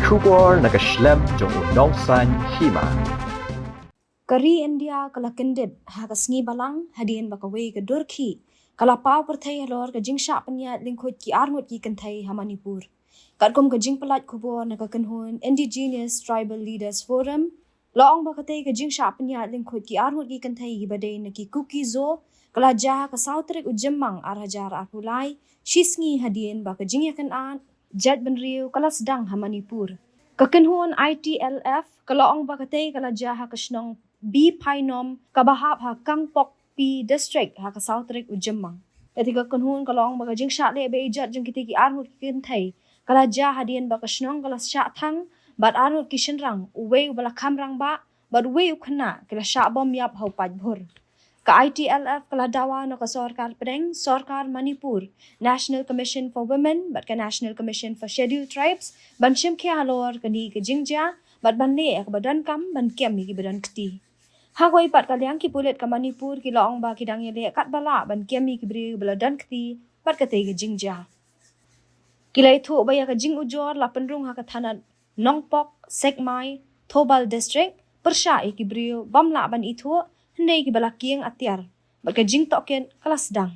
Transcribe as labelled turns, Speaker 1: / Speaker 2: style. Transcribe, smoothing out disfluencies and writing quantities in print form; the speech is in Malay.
Speaker 1: Kubor nakaslem jong udongsan Hima.
Speaker 2: Kari India kala kendit hakasngi balang hadien bakaway ke Durki kala pau Pyrthei halor ke jing Shah Pynïaid Lyngkhuit ki arngut ki Kynthei ha Manipur. Kat kom ke jing pelat kubor nakakenhun Indigenous Tribal Leaders Forum laong bakatei ke jing Shah Pynïaid Lyngkhuit ki arngut ki Kynthei badai naki kuki zo kala jah ka sautrik ujemmang arhajar arpulai shisngi hadien baka jing yakan an jad benriu kala sedang ha Manipur. Kakenhun ITLF kalaong bakatei kala jah kasnong B Painom kabahap ha Kangpok P District ha ka Sautrik Ujemmang. Ketika kenhun kalong baga jing Shah le be ijat jing kitiki arnut ki Kynthei kala jah hadien baka snong kala Shah thang bat arnut ki shenrang uwe bala kamrang ba bat uwe ukhna kala Shah bom yap hau pajbhur. Ka ITLF kala dawa no ka Sarkar Pedeng, Sarkar Manipur, National Commission for Women, bat ka National Commission for Scheduled Tribes, ban shim ke halor kani ke jingja, bat ban le ek badan kam ban kem ki badan kti. Hagoi pat kalyang ki pulet ka Manipur ki laong ba ki dang yele kat bala ban kem ki bri baladan kti, bat ka te ke jingja. Kilai thu ba ya ka jing ujor la penrung ha ka thanat Nongpok, Sekmai, Thobal District, persha ki bri bamla ban ithu Hendai ki balakiang atiar, bat ka jing token kalas dang.